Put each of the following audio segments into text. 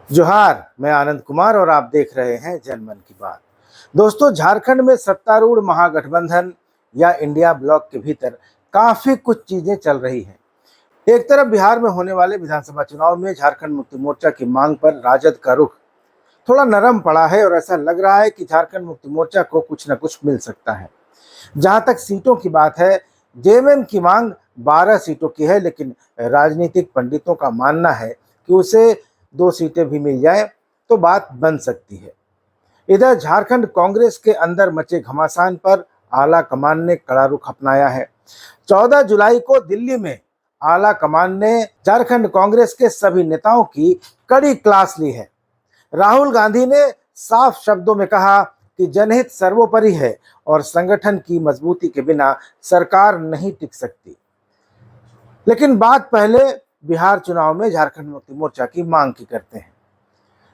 जोहार, मैं आनंद कुमार और आप देख रहे हैं जनमन की बात। दोस्तों, झारखंड में सत्तारूढ़ महागठबंधन या इंडिया ब्लॉक के भीतर काफी कुछ चीजें चल रही हैं। एक तरफ बिहार में होने वाले विधानसभा चुनाव में झारखंड मुक्ति मोर्चा की मांग पर राजद का रुख थोड़ा नरम पड़ा है और ऐसा लग रहा है कि झारखंड मुक्ति मोर्चा को कुछ न कुछ मिल सकता है। जहां तक सीटों की बात है, जेएमएम की मांग 12 सीटों की है, लेकिन राजनीतिक पंडितों का मानना है कि उसे 2 सीटें भी मिल जाए तो बात बन सकती है। इधर झारखंड कांग्रेस के अंदर मचे घमासान पर आला कमान ने कड़ा रुख अपनाया है। 14 जुलाई को दिल्ली में आला कमान ने झारखंड कांग्रेस के सभी नेताओं की कड़ी क्लास ली है। राहुल गांधी ने साफ शब्दों में कहा कि जनहित सर्वोपरि है और संगठन की मजबूती के बिना सरकार नहीं टिक सकती। लेकिन बात पहले बिहार चुनाव में झारखंड मुक्ति मोर्चा की मांग की करते हैं।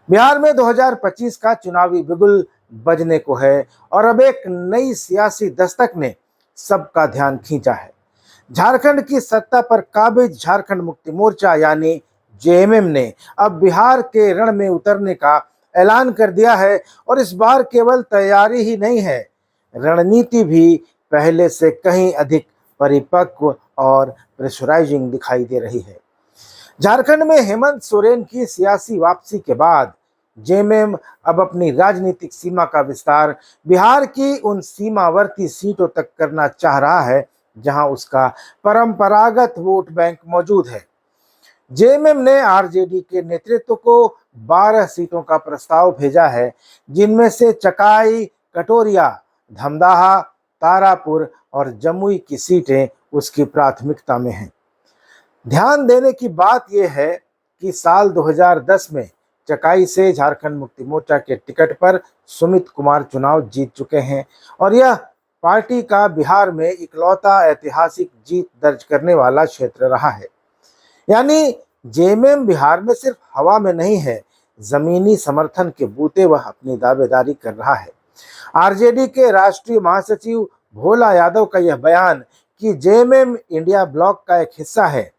बिहार में 2025 का चुनावी बिगुल बजने को है और अब एक नई सियासी दस्तक ने सबका ध्यान खींचा है। झारखंड की सत्ता पर काबिज झारखंड मुक्ति मोर्चा यानी जेएमएम ने अब बिहार के रण में उतरने का ऐलान कर दिया है और इस बार केवल तैयारी ही नहीं है, रणनीति भी पहले से कहीं अधिक परिपक्व और प्रेशराइजिंग दिखाई दे रही है। झारखंड में हेमंत सोरेन की सियासी वापसी के बाद जेएमएम अब अपनी राजनीतिक सीमा का विस्तार बिहार की उन सीमावर्ती सीटों तक करना चाह रहा है जहां उसका परंपरागत वोट बैंक मौजूद है। जेएमएम ने आरजेडी के नेतृत्व को 12 सीटों का प्रस्ताव भेजा है, जिनमें से चकाई, कटोरिया, धमदाहा, तारापुर और जमुई की सीटें उसकी प्राथमिकता में हैं। ध्यान देने की बात यह है कि साल 2010 में चकाई से झारखंड मुक्ति मोर्चा के टिकट पर सुमित कुमार चुनाव जीत चुके हैं और यह पार्टी का बिहार में इकलौता ऐतिहासिक जीत दर्ज करने वाला क्षेत्र रहा है। यानी जेएमएम बिहार में सिर्फ हवा में नहीं है, जमीनी समर्थन के बूते वह अपनी दावेदारी कर रहा है। आरजेडी के राष्ट्रीय महासचिव भोला यादव का यह बयान कि जेएमएम इंडिया ब्लॉक का एक हिस्सा है,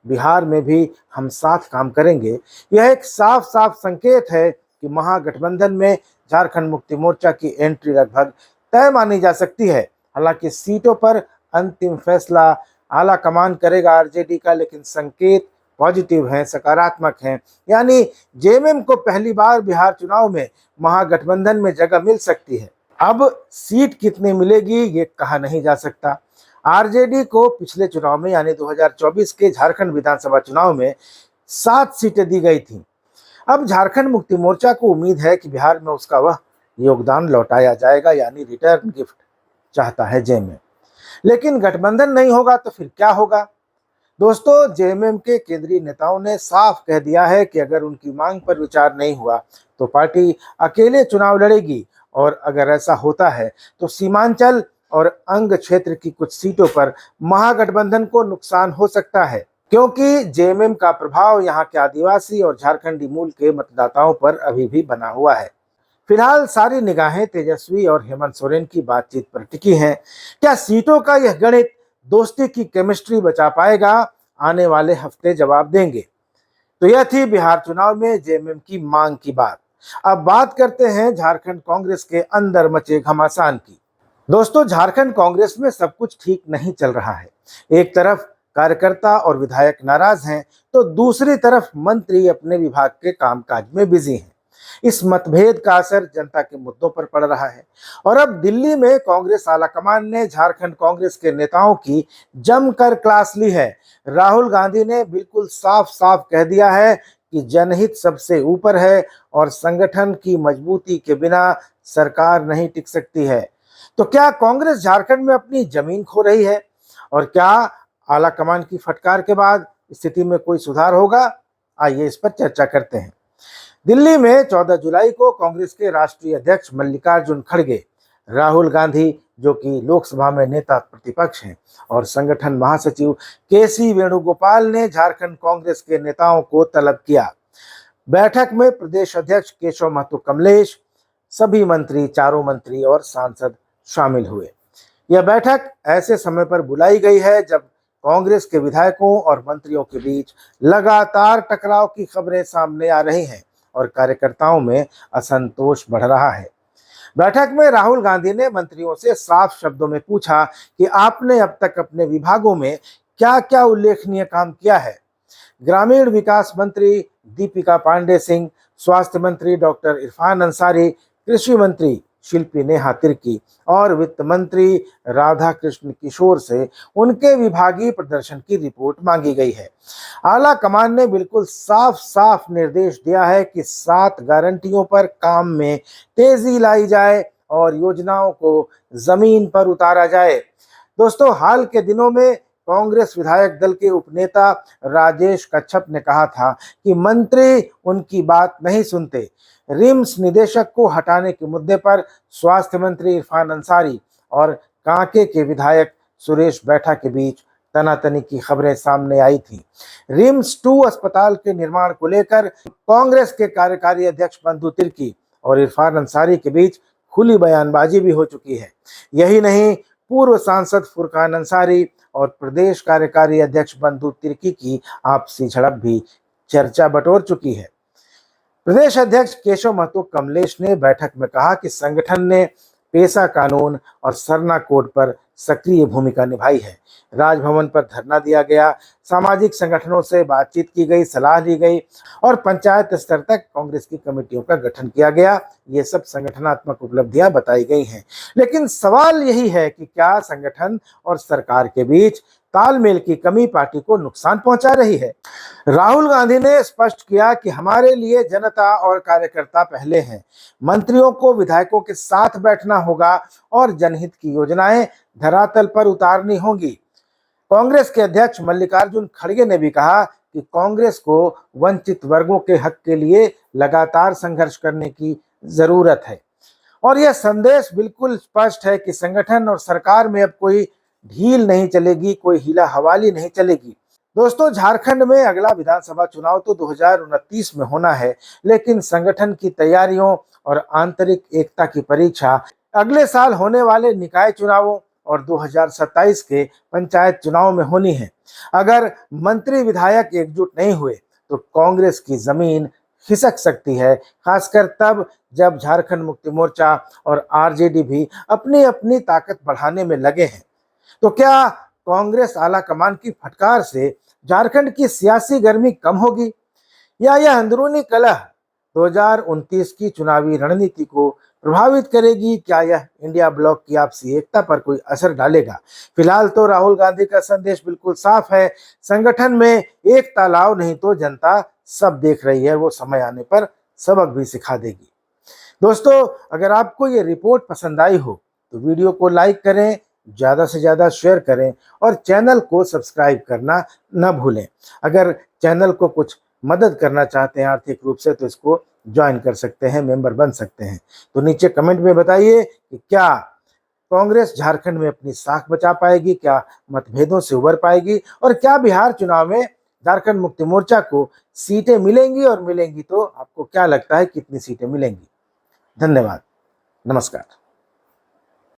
बिहार में भी हम साथ काम करेंगे, यह एक साफ साफ संकेत है कि महागठबंधन में झारखंड मुक्ति मोर्चा की एंट्री लगभग तय मानी जा सकती है। हालांकि सीटों पर अंतिम फैसला आला कमान करेगा आरजेडी का, लेकिन संकेत पॉजिटिव हैं, सकारात्मक हैं। यानी जेएमएम को पहली बार बिहार चुनाव में महागठबंधन में जगह मिल सकती है। अब सीट कितनी मिलेगी ये कहा नहीं जा सकता। आरजेडी को पिछले चुनाव में यानी 2024 के झारखंड विधानसभा चुनाव में 7 सीटें दी गई थीं। अब झारखंड मुक्ति मोर्चा को उम्मीद है कि बिहार में उसका वह योगदान लौटाया जाएगा, यानी रिटर्न गिफ्ट चाहता है जेएमएम। लेकिन गठबंधन नहीं होगा तो फिर क्या होगा? दोस्तों, जेएमएम के केंद्रीय नेताओं ने साफ कह दिया है कि अगर उनकी मांग पर विचार नहीं हुआ तो पार्टी अकेले चुनाव लड़ेगी और अगर ऐसा होता है तो सीमांचल और अंग क्षेत्र की कुछ सीटों पर महागठबंधन को नुकसान हो सकता है, क्योंकि जेएमएम का प्रभाव यहाँ के आदिवासी और झारखंडी मूल के मतदाताओं पर अभी भी बना हुआ है। फिलहाल सारी निगाहें तेजस्वी और हेमंत सोरेन की बातचीत पर टिकी हैं। क्या सीटों का यह गणित दोस्ती की केमिस्ट्री बचा पाएगा? आने वाले हफ्ते जवाब देंगे। तो यह थी बिहार चुनाव में जेएमएम की मांग की बात। अब बात करते हैं झारखंड कांग्रेस के अंदर मचे घमासान की। दोस्तों, झारखंड कांग्रेस में सब कुछ ठीक नहीं चल रहा है। एक तरफ कार्यकर्ता और विधायक नाराज हैं तो दूसरी तरफ मंत्री अपने विभाग के कामकाज में बिजी हैं। इस मतभेद का असर जनता के मुद्दों पर पड़ रहा है और अब दिल्ली में कांग्रेस आलाकमान ने झारखंड कांग्रेस के नेताओं की जमकर क्लास ली है। राहुल गांधी ने बिल्कुल साफ साफ कह दिया है कि जनहित सबसे ऊपर है और संगठन की मजबूती के बिना सरकार नहीं टिक सकती है। तो क्या कांग्रेस झारखंड में अपनी जमीन खो रही है और क्या आलाकमान की फटकार के बाद स्थिति में कोई सुधार होगा? आइए इस पर चर्चा करते हैं। दिल्ली में 14 जुलाई को कांग्रेस के राष्ट्रीय अध्यक्ष मल्लिकार्जुन खड़गे, राहुल गांधी जो कि लोकसभा में नेता प्रतिपक्ष हैं, और संगठन महासचिव केसी वेणुगोपाल ने झारखंड कांग्रेस के नेताओं को तलब किया। बैठक में प्रदेश अध्यक्ष केशव महतो कमलेश, सभी मंत्री, चारों मंत्री और सांसद शामिल हुए। यह बैठक ऐसे समय पर बुलाई गई है जब कांग्रेस के विधायकों और मंत्रियों के बीच लगातार टकराव की खबरें सामने आ रही हैं और कार्यकर्ताओं में असंतोष बढ़ रहा है। बैठक में राहुल गांधी ने मंत्रियों से साफ शब्दों में पूछा कि आपने अब तक अपने विभागों में क्या क्या उल्लेखनीय काम किया है। ग्रामीण विकास मंत्री दीपिका पांडे सिंह, स्वास्थ्य मंत्री डॉक्टर इरफान अंसारी, कृषि मंत्री शिल्पी नेहा तिर्की और वित्त मंत्री राधा कृष्ण किशोर से उनके विभागीय प्रदर्शन की रिपोर्ट मांगी गई है। आला कमान ने बिल्कुल साफ साफ निर्देश दिया है कि 7 गारंटियों पर काम में तेजी लाई जाए और योजनाओं को जमीन पर उतारा जाए। दोस्तों, हाल के दिनों में कांग्रेस विधायक दल के उपनेता राजेश कच्छप ने कहा था कि मंत्री उनकी बात नहीं सुनते। रिम्स निदेशक को हटाने के मुद्दे पर स्वास्थ्य मंत्री इरफान अंसारी और कांके के विधायक सुरेश बैठा के बीच तनातनी की खबरें सामने आई थी। रिम्स 2 अस्पताल के निर्माण को लेकर कांग्रेस के कार्यकारी अध्यक्ष बंधु तिर्की और इरफान अंसारी के बीच खुली बयानबाजी भी हो चुकी है। यही नहीं, पूर्व सांसद फुरकान अंसारी और प्रदेश कार्यकारी अध्यक्ष बंधु तिर्की की आपसी झड़प भी चर्चा बटोर चुकी है। प्रदेश अध्यक्ष केशव महतो कमलेश ने बैठक में कहा कि संगठन ने पेशा कानून और सरना कोड पर सक्रिय भूमिका निभाई है। राजभवन पर धरना दिया गया, सामाजिक संगठनों से बातचीत की गई, सलाह ली गई और पंचायत स्तर तक कांग्रेस की कमेटियों का गठन किया गया। ये सब संगठनात्मक उपलब्धियां बताई गई हैं। लेकिन सवाल यही है कि क्या संगठन और सरकार के बीच तालमेल की कमी पार्टी को नुकसान पहुंचा रही है? राहुल गांधी ने स्पष्ट किया कि हमारे लिए जनता और कार्यकर्ता पहले हैं। मंत्रियों को विधायकों के साथ बैठना होगा और जनहित की योजनाएं धरातल पर उतारनी होंगी। कांग्रेस के अध्यक्ष मल्लिकार्जुन खड़गे ने भी कहा कि कांग्रेस को वंचित वर्गों के हक के लिए लगातार संघर्ष करने की जरूरत है और यह संदेश बिल्कुल स्पष्ट है कि संगठन और सरकार में अब कोई ढील नहीं चलेगी, कोई हीला हवाली नहीं चलेगी। दोस्तों, झारखंड में अगला विधानसभा चुनाव तो 2029 में होना है, लेकिन संगठन की तैयारियों और आंतरिक एकता की परीक्षा अगले साल होने वाले निकाय चुनावों और 2027 के पंचायत चुनाव में होनी है। अगर मंत्री विधायक एकजुट नहीं हुए तो कांग्रेस की जमीन खिसक सकती है, खासकर तब जब झारखंड मुक्ति मोर्चा और आरजेडी भी अपनी अपनी ताकत बढ़ाने में लगे हैं। तो क्या कांग्रेस आला कमान की फटकार से झारखंड की सियासी गर्मी कम होगी या यह अंदरूनी कलह 2029 की चुनावी रणनीति को प्रभावित करेगी? क्या यह इंडिया ब्लॉक की आपसी एकता पर कोई असर डालेगा? फिलहाल तो राहुल गांधी का संदेश बिल्कुल साफ है, संगठन में एकता लाओ, नहीं तो जनता सब देख रही है, वो समय आने पर सबक भी सिखा देगी। दोस्तों, अगर आपको ये रिपोर्ट पसंद आई हो तो वीडियो को लाइक करें, ज़्यादा से ज़्यादा शेयर करें और चैनल को सब्सक्राइब करना न भूलें। अगर चैनल को कुछ मदद करना चाहते हैं आर्थिक रूप से तो इसको ज्वाइन कर सकते हैं, मेंबर बन सकते हैं। तो नीचे कमेंट में बताइए कि क्या कांग्रेस झारखंड में अपनी साख बचा पाएगी, क्या मतभेदों से उबर पाएगी और क्या बिहार चुनाव में झारखंड मुक्ति मोर्चा को सीटें मिलेंगी, और मिलेंगी तो आपको क्या लगता है कितनी सीटें मिलेंगी? धन्यवाद, नमस्कार।